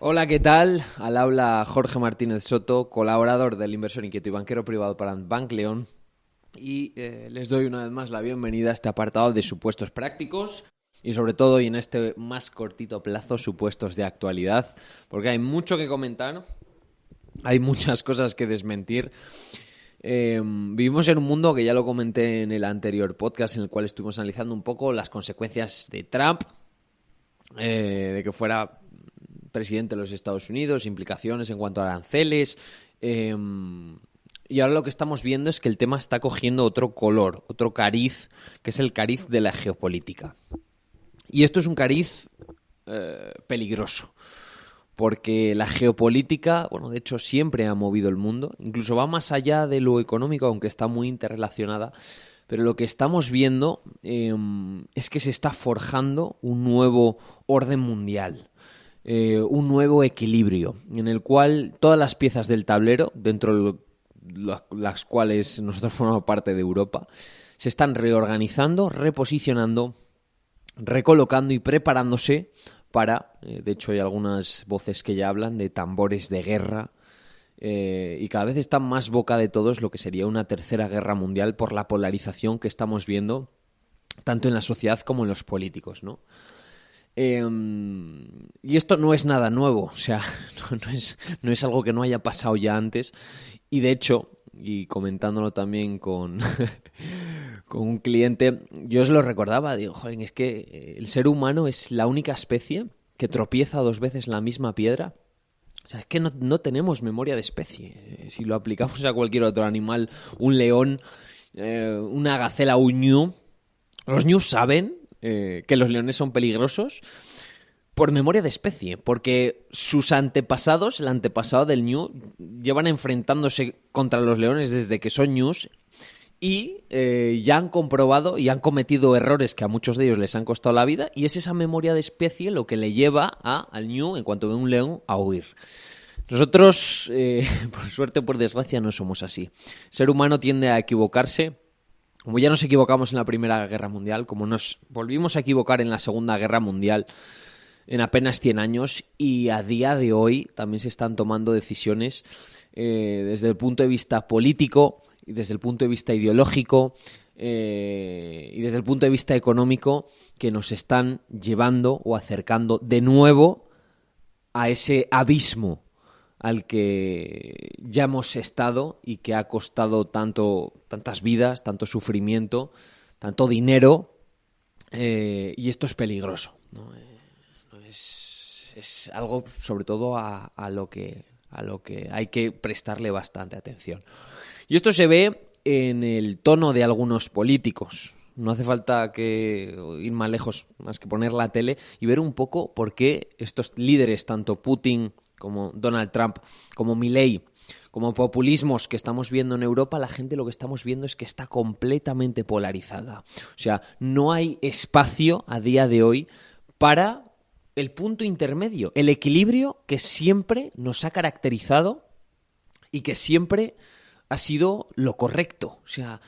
Hola, ¿qué tal? Al habla Jorge Martínez Soto, colaborador del inversor inquieto y banquero privado para Bank León. Y les doy una vez más la bienvenida a este apartado de supuestos prácticos y sobre todo, y en este más cortito plazo, supuestos de actualidad, porque hay mucho que comentar, hay muchas cosas que desmentir. Vivimos en un mundo que ya lo comenté en el anterior podcast en el cual estuvimos analizando un poco las consecuencias de Trump, de que fuera presidente de los Estados Unidos, implicaciones en cuanto a aranceles. Y ahora lo que estamos viendo es que el tema está cogiendo otro color, otro cariz, que es el cariz de la geopolítica. Y esto es un cariz peligroso, porque la geopolítica, bueno, de hecho siempre ha movido el mundo, incluso va más allá de lo económico, aunque está muy interrelacionada. Pero lo que estamos viendo es que se está forjando un nuevo orden mundial. Un nuevo equilibrio en el cual todas las piezas del tablero, dentro de las cuales nosotros formamos parte de Europa, se están reorganizando, reposicionando, recolocando y preparándose para, de hecho hay algunas voces que ya hablan de tambores de guerra, y cada vez está más boca de todos lo que sería una tercera guerra mundial por la polarización que estamos viendo tanto en la sociedad como en los políticos, ¿no? Y esto no es nada nuevo, o sea, no es algo que no haya pasado ya antes. Y de hecho, y comentándolo también con, con un cliente, yo os lo recordaba, digo, joder, es que el ser humano es la única especie que tropieza dos veces la misma piedra. O sea, es que no tenemos memoria de especie. Si lo aplicamos a cualquier otro animal, un león, una gacela, un ñu, los ñus saben que los leones son peligrosos por memoria de especie, porque sus antepasados, el antepasado del ñu, llevan enfrentándose contra los leones desde que son ñus y ya han comprobado y han cometido errores que a muchos de ellos les han costado la vida, y es esa memoria de especie lo que le lleva al ñu, en cuanto ve un león, a huir. Nosotros, por suerte o por desgracia, no somos así. El ser humano tiende a equivocarse. Como ya nos equivocamos en la Primera Guerra Mundial, como nos volvimos a equivocar en la Segunda Guerra Mundial en apenas 100 años, y a día de hoy también se están tomando decisiones desde el punto de vista político y desde el punto de vista ideológico y desde el punto de vista económico que nos están llevando o acercando de nuevo a ese abismo al que ya hemos estado y que ha costado tantas vidas, tanto sufrimiento, tanto dinero, y esto es peligroso, ¿no? Es algo sobre todo a lo que hay que prestarle bastante atención. Y esto se ve en el tono de algunos políticos. No hace falta ir más lejos más que poner la tele y ver un poco por qué estos líderes, tanto Putin como Donald Trump, como Milei, como populismos que estamos viendo en Europa, la gente lo que estamos viendo es que está completamente polarizada. O sea, no hay espacio a día de hoy para el punto intermedio, el equilibrio que siempre nos ha caracterizado y que siempre ha sido lo correcto. O sea,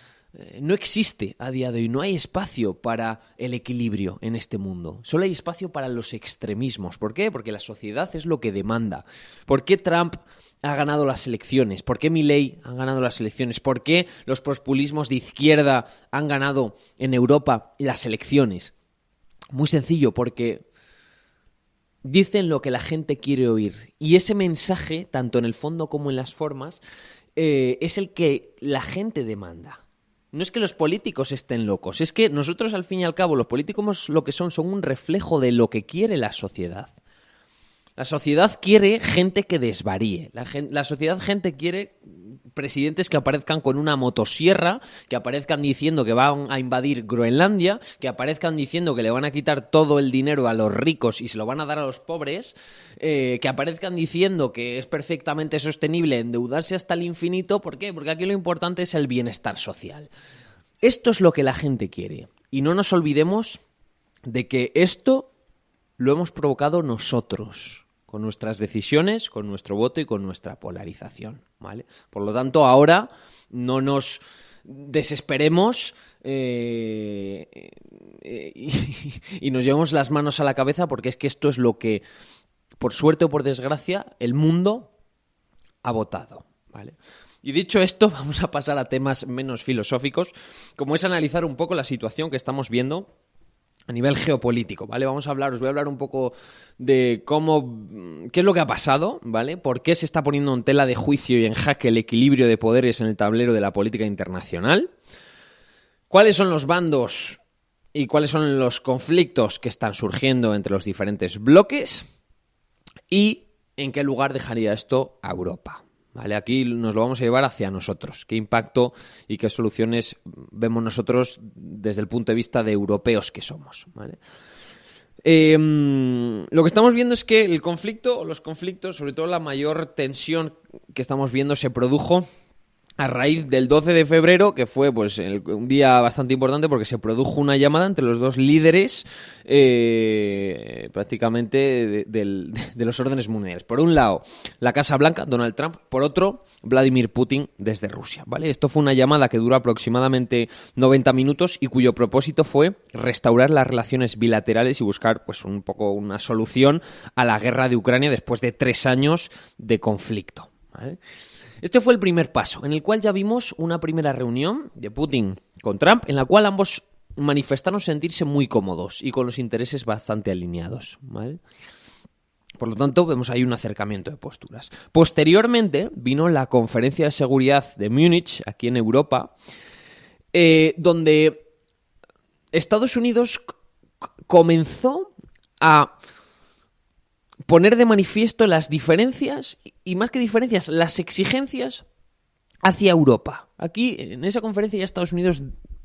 no existe a día de hoy, no hay espacio para el equilibrio en este mundo. Solo hay espacio para los extremismos. ¿Por qué? Porque la sociedad es lo que demanda. ¿Por qué Trump ha ganado las elecciones? ¿Por qué Milei ha ganado las elecciones? ¿Por qué los populismos de izquierda han ganado en Europa las elecciones? Muy sencillo, porque dicen lo que la gente quiere oír. Y ese mensaje, tanto en el fondo como en las formas, es el que la gente demanda. No es que los políticos estén locos, es que nosotros, al fin y al cabo, los políticos lo que son un reflejo de lo que quiere la sociedad. La sociedad quiere gente que desvaríe. La sociedad quiere presidentes que aparezcan con una motosierra, que aparezcan diciendo que van a invadir Groenlandia, que aparezcan diciendo que le van a quitar todo el dinero a los ricos y se lo van a dar a los pobres, que aparezcan diciendo que es perfectamente sostenible endeudarse hasta el infinito. ¿Por qué? Porque aquí lo importante es el bienestar social. Esto es lo que la gente quiere. Y no nos olvidemos de que esto lo hemos provocado nosotros, con nuestras decisiones, con nuestro voto y con nuestra polarización, ¿vale? Por lo tanto, ahora no nos desesperemos y nos llevemos las manos a la cabeza, porque es que esto es lo que por suerte o por desgracia, el mundo ha votado, ¿vale? Y dicho esto, vamos a pasar a temas menos filosóficos, como es analizar un poco la situación que estamos viendo a nivel geopolítico, ¿vale? Os voy a hablar un poco de qué es lo que ha pasado, ¿vale? Por qué se está poniendo en tela de juicio y en jaque el equilibrio de poderes en el tablero de la política internacional, cuáles son los bandos y cuáles son los conflictos que están surgiendo entre los diferentes bloques y en qué lugar dejaría esto a Europa. ¿Vale? Aquí nos lo vamos a llevar hacia nosotros. ¿Qué impacto y qué soluciones vemos nosotros desde el punto de vista de europeos que somos? ¿Vale? Lo que estamos viendo es que los conflictos, sobre todo la mayor tensión que estamos viendo, se produjo a raíz del 12 de febrero, que fue pues un día bastante importante porque se produjo una llamada entre los dos líderes prácticamente de los órdenes mundiales. Por un lado, la Casa Blanca, Donald Trump; por otro, Vladimir Putin desde Rusia, ¿vale? Esto fue una llamada que duró aproximadamente 90 minutos y cuyo propósito fue restaurar las relaciones bilaterales y buscar pues un poco una solución a la guerra de Ucrania después de 3 años de conflicto, ¿vale? Este fue el primer paso, en el cual ya vimos una primera reunión de Putin con Trump, en la cual ambos manifestaron sentirse muy cómodos y con los intereses bastante alineados, ¿vale? Por lo tanto, vemos ahí un acercamiento de posturas. Posteriormente vino la Conferencia de Seguridad de Múnich, aquí en Europa, donde Estados Unidos comenzó a poner de manifiesto las diferencias, y más que diferencias, las exigencias hacia Europa. Aquí, en esa conferencia, ya Estados Unidos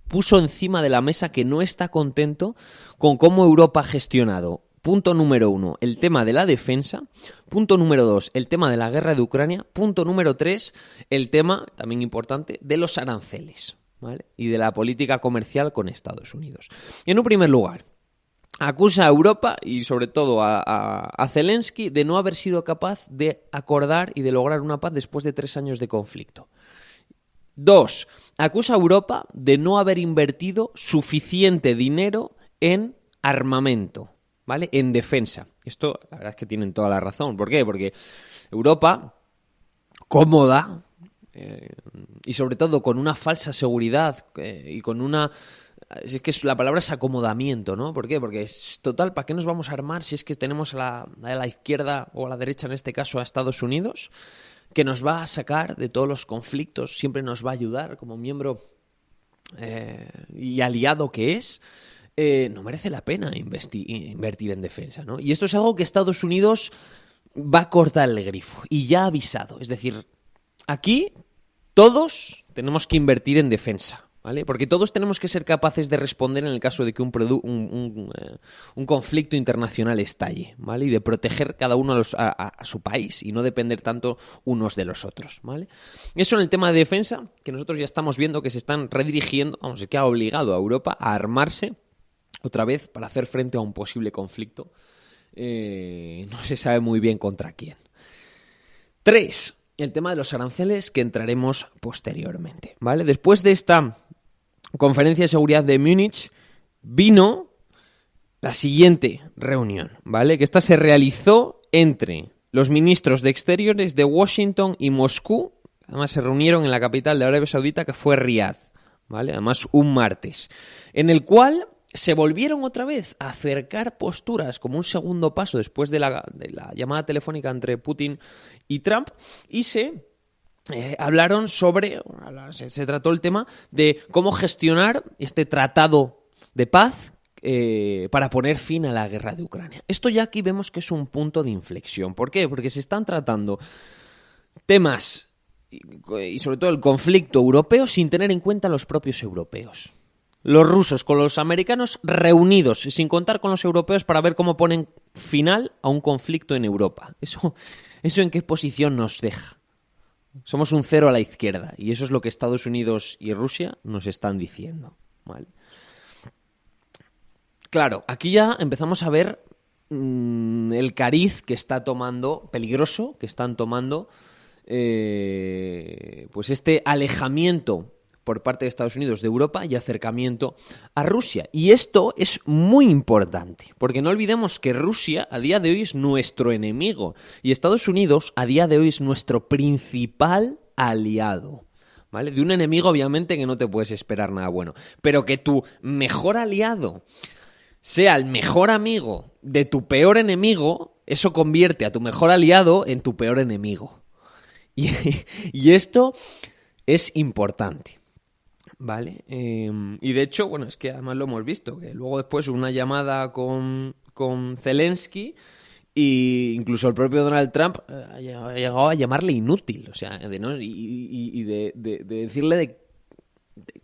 puso encima de la mesa que no está contento con cómo Europa ha gestionado, punto número 1, el tema de la defensa; punto número 2, el tema de la guerra de Ucrania; punto número 3, el tema, también importante, de los aranceles, ¿vale? Y de la política comercial con Estados Unidos. En un primer lugar, acusa a Europa y sobre todo a Zelensky de no haber sido capaz de acordar y de lograr una paz después de 3 años de conflicto. 2. Acusa a Europa de no haber invertido suficiente dinero en armamento, ¿vale? En defensa. Esto, la verdad es que tienen toda la razón. ¿Por qué? Porque Europa, cómoda, y sobre todo con una falsa seguridad y con una... Es que la palabra es acomodamiento, ¿no? ¿Por qué? Porque es total, ¿para qué nos vamos a armar si es que tenemos a la izquierda o a la derecha, en este caso a Estados Unidos, que nos va a sacar de todos los conflictos, siempre nos va a ayudar como miembro y aliado que es? No merece la pena invertir en defensa, ¿no? Y esto es algo que Estados Unidos va a cortar el grifo y ya ha avisado. Es decir, aquí todos tenemos que invertir en defensa, ¿vale? Porque todos tenemos que ser capaces de responder en el caso de que un conflicto internacional estalle, ¿vale? Y de proteger cada uno a su país y no depender tanto unos de los otros, ¿vale? Eso en el tema de defensa, que nosotros ya estamos viendo que se están redirigiendo, vamos, es que ha obligado a Europa a armarse otra vez para hacer frente a un posible conflicto. No se sabe muy bien contra quién. 3. El tema de los aranceles, que entraremos posteriormente, ¿vale? Después de esta Conferencia de Seguridad de Múnich vino la siguiente reunión, ¿vale? Que esta se realizó entre los ministros de Exteriores de Washington y Moscú. Además se reunieron en la capital de Arabia Saudita, que fue Riad, ¿vale? Además un martes, en el cual se volvieron otra vez a acercar posturas como un segundo paso después de la llamada telefónica entre Putin y Trump, y hablaron sobre, se trató el tema de cómo gestionar este tratado de paz para poner fin a la guerra de Ucrania. Esto ya aquí vemos que es un punto de inflexión. ¿Por qué? Porque se están tratando temas y sobre todo el conflicto europeo sin tener en cuenta a los propios europeos. Los rusos con los americanos reunidos, sin contar con los europeos, para ver cómo ponen final a un conflicto en Europa. ¿Eso en qué posición nos deja? Somos un cero a la izquierda, y eso es lo que Estados Unidos y Rusia nos están diciendo, ¿vale? Claro, aquí ya empezamos a ver el cariz que está tomando, peligroso, que están tomando pues este alejamiento por parte de Estados Unidos de Europa y acercamiento a Rusia. Y esto es muy importante, porque no olvidemos que Rusia a día de hoy es nuestro enemigo y Estados Unidos a día de hoy es nuestro principal aliado. ¿Vale? De un enemigo, obviamente, que no te puedes esperar nada bueno. Pero que tu mejor aliado sea el mejor amigo de tu peor enemigo, eso convierte a tu mejor aliado en tu peor enemigo. Y esto es importante. ¿Vale? Y de hecho, bueno, es que además lo hemos visto, que luego después una llamada con Zelensky y incluso el propio Donald Trump ha llegado a llamarle inútil, o sea, de decirle, de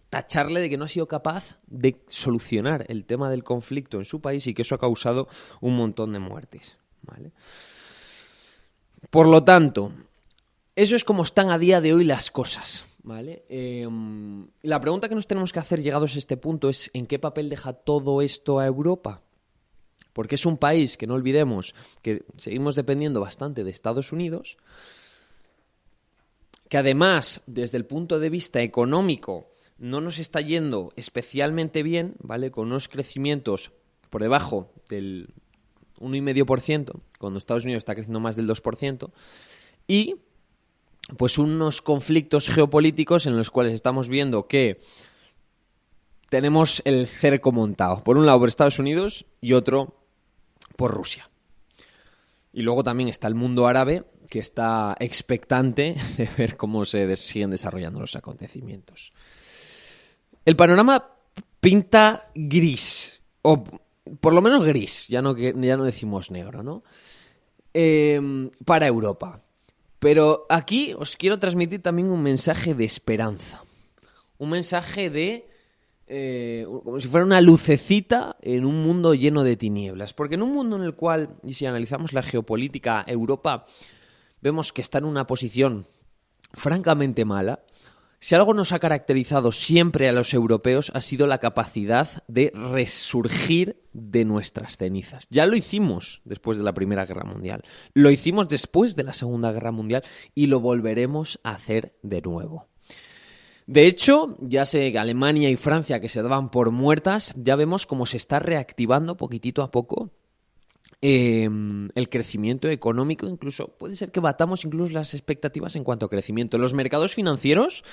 tacharle de que no ha sido capaz de solucionar el tema del conflicto en su país y que eso ha causado un montón de muertes, ¿vale? Por lo tanto, eso es como están a día de hoy las cosas, ¿vale? La pregunta que nos tenemos que hacer llegados a este punto es ¿en qué papel deja todo esto a Europa? Porque es un país que no olvidemos que seguimos dependiendo bastante de Estados Unidos, que además desde el punto de vista económico no nos está yendo especialmente bien, ¿vale? Con unos crecimientos por debajo del 1,5%, cuando Estados Unidos está creciendo más del 2%, y pues unos conflictos geopolíticos en los cuales estamos viendo que tenemos el cerco montado. Por un lado por Estados Unidos y otro por Rusia. Y luego también está el mundo árabe, que está expectante de ver cómo se siguen desarrollando los acontecimientos. El panorama pinta gris, o por lo menos gris, ya no decimos negro, ¿no? Para Europa. Pero aquí os quiero transmitir también un mensaje de esperanza. Un mensaje de como si fuera una lucecita en un mundo lleno de tinieblas. Porque en un mundo en el cual, y si analizamos la geopolítica, Europa, vemos que está en una posición francamente mala. Si algo nos ha caracterizado siempre a los europeos ha sido la capacidad de resurgir de nuestras cenizas. Ya lo hicimos después de la Primera Guerra Mundial, lo hicimos después de la Segunda Guerra Mundial y lo volveremos a hacer de nuevo. De hecho, ya sé que Alemania y Francia, que se daban por muertas, ya vemos cómo se está reactivando poquitito a poco el crecimiento económico. Incluso puede ser que batamos incluso las expectativas en cuanto a crecimiento. Los mercados financieros,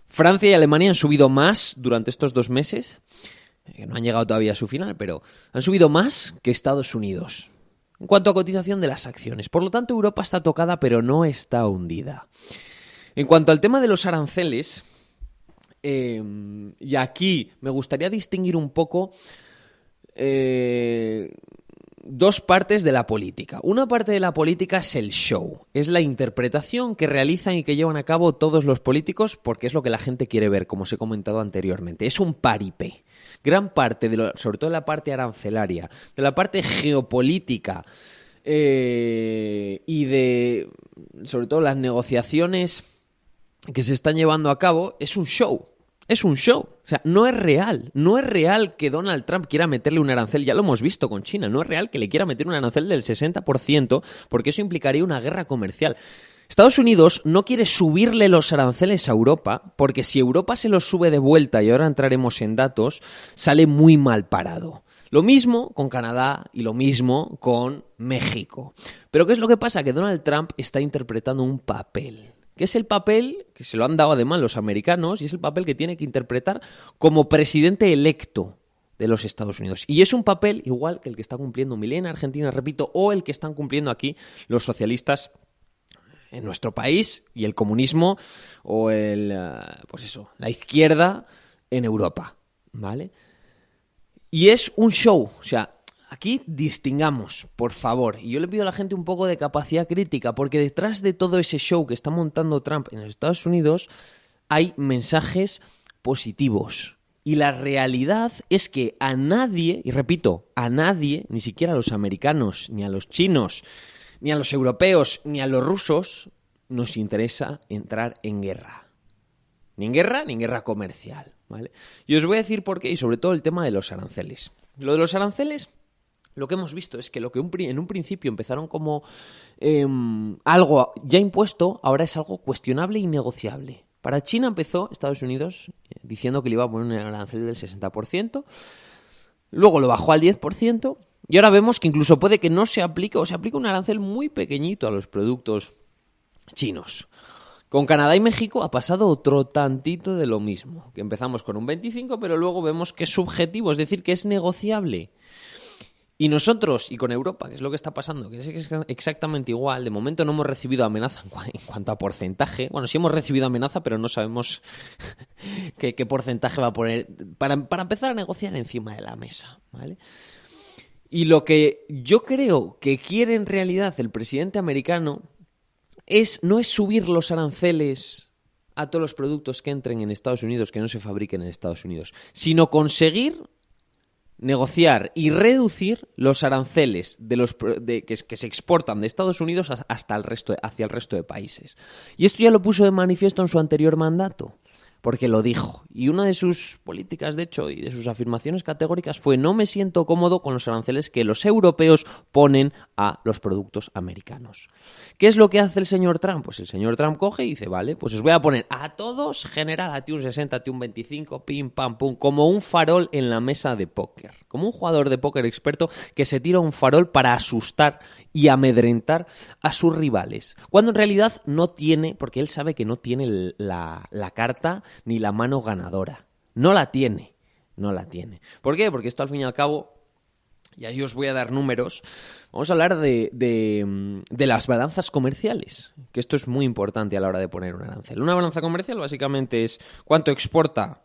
Francia y Alemania han subido más durante estos 2 meses, que no han llegado todavía a su final, pero han subido más que Estados Unidos en cuanto a cotización de las acciones. Por lo tanto, Europa está tocada, pero no está hundida. En cuanto al tema de los aranceles, y aquí me gustaría distinguir un poco dos partes de la política. Una parte de la política es el show, es la interpretación que realizan y que llevan a cabo todos los políticos porque es lo que la gente quiere ver, como os he comentado anteriormente. Es un paripé. Gran parte, sobre todo de la parte arancelaria, de la parte geopolítica y de, sobre todo, las negociaciones que se están llevando a cabo, es un show. Es un show. O sea, no es real. No es real que Donald Trump quiera meterle un arancel. Ya lo hemos visto con China. No es real que le quiera meter un arancel del 60% porque eso implicaría una guerra comercial. Estados Unidos no quiere subirle los aranceles a Europa porque si Europa se los sube de vuelta, y ahora entraremos en datos, sale muy mal parado. Lo mismo con Canadá y lo mismo con México. Pero ¿qué es lo que pasa? Que Donald Trump está interpretando un papel. Que es el papel que se lo han dado además los americanos y es el papel que tiene que interpretar como presidente electo de los Estados Unidos. Y es un papel igual que el que está cumpliendo Milei en Argentina, repito, o el que están cumpliendo aquí los socialistas en nuestro país y el comunismo o la izquierda en Europa, ¿vale? Y es un show, o sea, aquí distingamos, por favor, y yo le pido a la gente un poco de capacidad crítica, porque detrás de todo ese show que está montando Trump en los Estados Unidos hay mensajes positivos. Y la realidad es que a nadie, y repito, a nadie, ni siquiera a los americanos, ni a los chinos, ni a los europeos, ni a los rusos, nos interesa entrar en guerra. Ni en guerra comercial, ¿vale? Y os voy a decir por qué, y sobre todo el tema de los aranceles. Lo de los aranceles, lo que hemos visto es que lo que en un principio empezaron como algo ya impuesto, ahora es algo cuestionable y negociable. Para China empezó Estados Unidos diciendo que le iba a poner un arancel del 60%, luego lo bajó al 10%, y ahora vemos que incluso puede que no se aplique o se aplique un arancel muy pequeñito a los productos chinos. Con Canadá y México ha pasado otro tantito de lo mismo, que empezamos con un 25%, pero luego vemos que es subjetivo, es decir, que es negociable. Y nosotros, y con Europa, que es lo que está pasando, que es exactamente igual, de momento no hemos recibido amenaza en cuanto a porcentaje. Bueno, sí hemos recibido amenaza, pero no sabemos qué porcentaje va a poner para empezar a negociar encima de la mesa, ¿vale? Y lo que yo creo que quiere en realidad el presidente americano no es subir los aranceles a todos los productos que entren en Estados Unidos, que no se fabriquen en Estados Unidos, sino conseguir negociar y reducir los aranceles que se exportan de Estados Unidos hacia el resto de países. Y esto ya lo puso de manifiesto en su anterior mandato, porque lo dijo. Y una de sus políticas, de hecho, y de sus afirmaciones categóricas fue: no me siento cómodo con los aranceles que los europeos ponen a los productos americanos. ¿Qué es lo que hace el señor Trump? Pues el señor Trump coge y dice: vale, pues os voy a poner a todos general, a ti un 60, a ti un 25, pim, pam, pum, como un farol en la mesa de póker. Como un jugador de póker experto que se tira un farol para asustar y amedrentar a sus rivales. Cuando en realidad no tiene, porque él sabe que no tiene la carta ni la mano ganadora. No la tiene. ¿Por qué? Porque esto al fin y al cabo, y ahí os voy a dar números, vamos a hablar de las balanzas comerciales, que esto es muy importante a la hora de poner un arancel. Una balanza comercial básicamente es cuánto exporta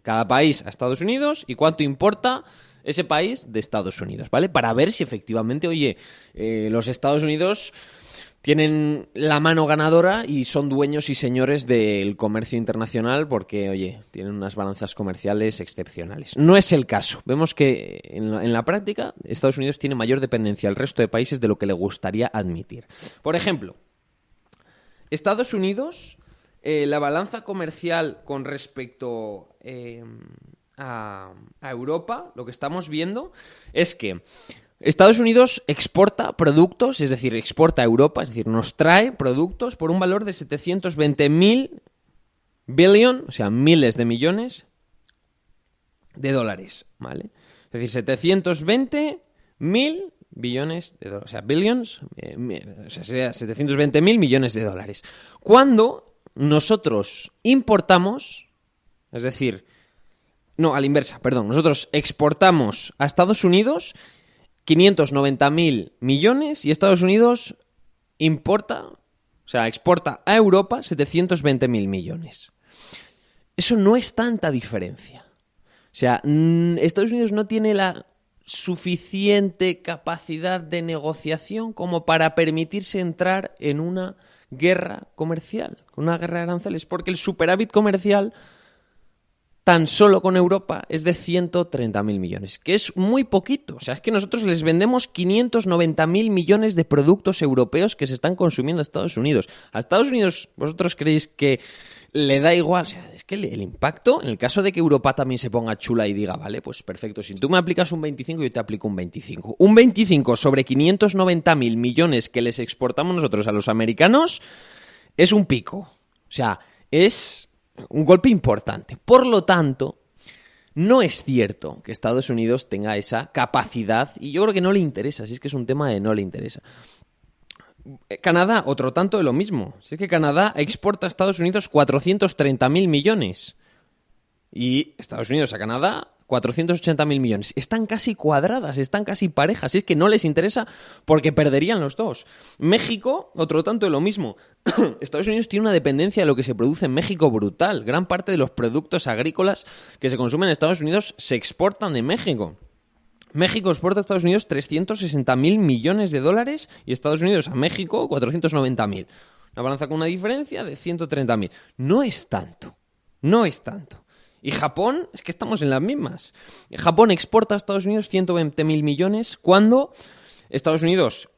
cada país a Estados Unidos y cuánto importa ese país de Estados Unidos, ¿vale? Para ver si efectivamente, los Estados Unidos tienen la mano ganadora y son dueños y señores del comercio internacional porque, tienen unas balanzas comerciales excepcionales. No es el caso. Vemos que en la práctica Estados Unidos tiene mayor dependencia al resto de países de lo que le gustaría admitir. Por ejemplo, Estados Unidos, la balanza comercial con respecto a Europa, lo que estamos viendo es que Estados Unidos exporta productos, es decir, exporta a Europa, es decir, nos trae productos por un valor de 720.000 billion, o sea, miles de millones de dólares, ¿vale? Es decir, 720.000 billones de dólares, o sea, billions, o sea, sería 720.000 millones de dólares. Cuando nosotros importamos, es decir, no, a la inversa, perdón, nosotros exportamos a Estados Unidos 590.000 millones y Estados Unidos exporta a Europa 720.000 millones. Eso no es tanta diferencia. O sea, Estados Unidos no tiene la suficiente capacidad de negociación como para permitirse entrar en una guerra comercial, una guerra de aranceles, porque el superávit comercial tan solo con Europa es de 130.000 millones, que es muy poquito. O sea, es que nosotros les vendemos 590.000 millones de productos europeos que se están consumiendo a Estados Unidos. ¿A Estados Unidos vosotros creéis que le da igual? O sea, es que el impacto, en el caso de que Europa también se ponga chula y diga, vale, pues perfecto, si tú me aplicas un 25, yo te aplico un 25. Un 25 sobre 590.000 millones que les exportamos nosotros a los americanos es un pico. O sea, es un golpe importante. Por lo tanto, no es cierto que Estados Unidos tenga esa capacidad y yo creo que no le interesa, si es que es un tema de no le interesa. Canadá, otro tanto de lo mismo. Si es que Canadá exporta a Estados Unidos 430.000 millones y Estados Unidos a Canadá 480.000 millones. Están casi cuadradas, están casi parejas. Si es que no les interesa porque perderían los dos. México, otro tanto de lo mismo. Estados Unidos tiene una dependencia de lo que se produce en México brutal. Gran parte de los productos agrícolas que se consumen en Estados Unidos se exportan de México. México exporta a Estados Unidos 360.000 millones de dólares y Estados Unidos a México 490.000. Una balanza con una diferencia de 130.000. No es tanto. Y Japón, es que estamos en las mismas. Japón exporta a Estados Unidos 120.000 millones cuando Estados Unidos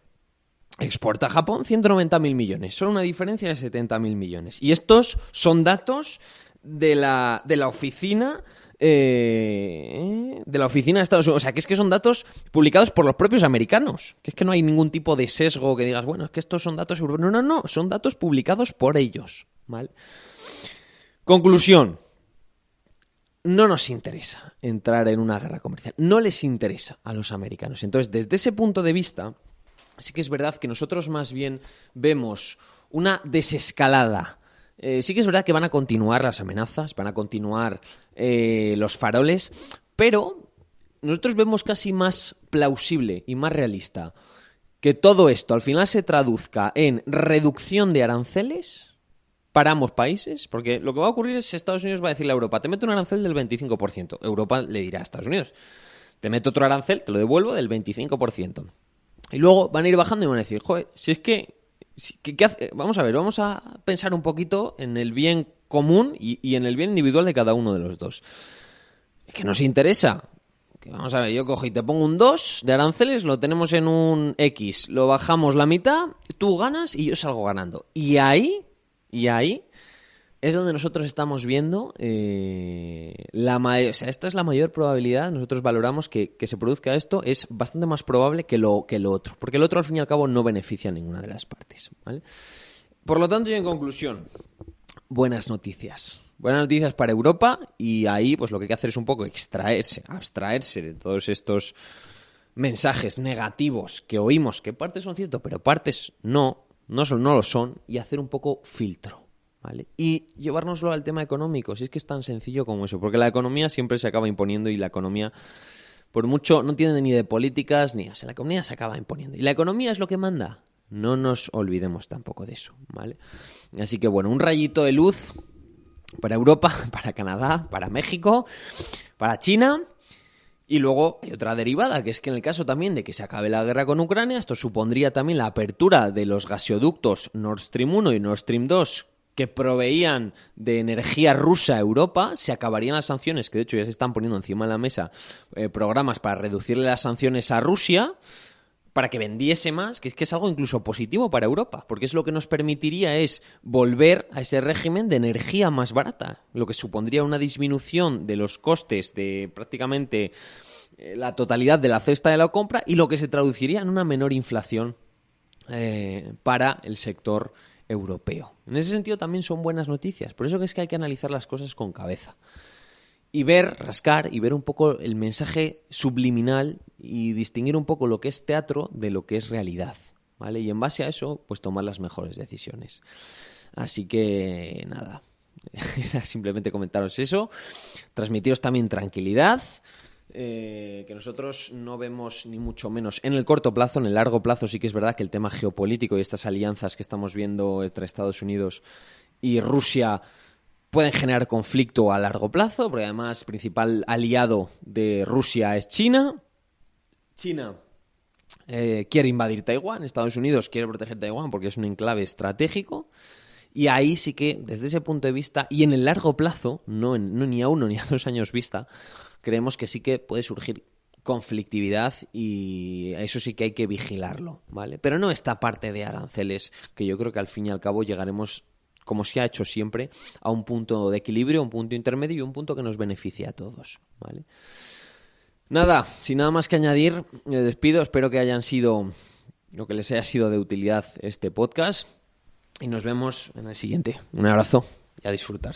exporta a Japón 190.000 millones. Solo una diferencia de 70.000 millones. Y estos son datos de la oficina de Estados Unidos. O sea, que es que son datos publicados por los propios americanos. Que es que no hay ningún tipo de sesgo que digas, bueno, es que estos son datos europeos. No, son datos publicados por ellos. ¿vale? Conclusión. No nos interesa entrar en una guerra comercial. No les interesa a los americanos. Entonces, desde ese punto de vista, sí que es verdad que nosotros más bien vemos una desescalada. Sí que es verdad que van a continuar las amenazas, van a continuar los faroles, pero nosotros vemos casi más plausible y más realista que todo esto al final se traduzca en reducción de aranceles para ambos países, porque lo que va a ocurrir es que Estados Unidos va a decirle a Europa, te meto un arancel del 25%. Europa le dirá a Estados Unidos, te meto otro arancel, te lo devuelvo del 25%. Y luego van a ir bajando y van a decir, joder, si es que... ¿qué hace? Vamos a ver, vamos a pensar un poquito en el bien común y en el bien individual de cada uno de los dos. ¿Qué nos interesa? Que vamos a ver, yo cojo y te pongo un 2 de aranceles, lo tenemos en un X, lo bajamos la mitad, tú ganas y yo salgo ganando. Y ahí es donde nosotros estamos viendo esta es la mayor probabilidad. Nosotros valoramos que se produzca esto, es bastante más probable que lo otro, porque el otro al fin y al cabo no beneficia a ninguna de las partes, ¿vale? Por lo tanto, y en conclusión, buenas noticias para Europa, y ahí pues lo que hay que hacer es un poco abstraerse de todos estos mensajes negativos que oímos, que partes son ciertos, pero partes no lo son, y hacer un poco filtro, ¿vale? Y llevárnoslo al tema económico, si es que es tan sencillo como eso, porque la economía siempre se acaba imponiendo, y la economía, por mucho, no tiene ni de políticas ni... O sea, la economía se acaba imponiendo, y la economía es lo que manda. No nos olvidemos tampoco de eso, ¿vale? Así que bueno, un rayito de luz para Europa, para Canadá, para México, para China. Y luego hay otra derivada, que es que en el caso también de que se acabe la guerra con Ucrania, esto supondría también la apertura de los gasoductos Nord Stream 1 y Nord Stream 2 que proveían de energía rusa a Europa. Se acabarían las sanciones, que de hecho ya se están poniendo encima de la mesa programas para reducirle las sanciones a Rusia, para que vendiese más, que es algo incluso positivo para Europa, porque es lo que nos permitiría es volver a ese régimen de energía más barata, lo que supondría una disminución de los costes de prácticamente la totalidad de la cesta de la compra, y lo que se traduciría en una menor inflación para el sector europeo. En ese sentido también son buenas noticias, por eso que es que hay que analizar las cosas con cabeza. Y rascar y ver un poco el mensaje subliminal y distinguir un poco lo que es teatro de lo que es realidad, ¿vale? Y en base a eso, pues tomar las mejores decisiones. Así que, nada, era simplemente comentaros eso, transmitiros también tranquilidad, que nosotros no vemos ni mucho menos en el corto plazo. En el largo plazo sí que es verdad que el tema geopolítico y estas alianzas que estamos viendo entre Estados Unidos y Rusia pueden generar conflicto a largo plazo, porque además el principal aliado de Rusia es China. China quiere invadir Taiwán, Estados Unidos quiere proteger Taiwán porque es un enclave estratégico, y ahí sí que, desde ese punto de vista, y en el largo plazo, no ni a 1 ni a 2 años vista, creemos que sí que puede surgir conflictividad, y eso sí que hay que vigilarlo, ¿vale? Pero no esta parte de aranceles, que yo creo que al fin y al cabo llegaremos, como se ha hecho siempre, a un punto de equilibrio, un punto intermedio y un punto que nos beneficie a todos, ¿vale? Nada, sin nada más que añadir, me despido. Espero que hayan sido lo que les haya sido de utilidad este podcast, y nos vemos en el siguiente. Un abrazo y a disfrutar.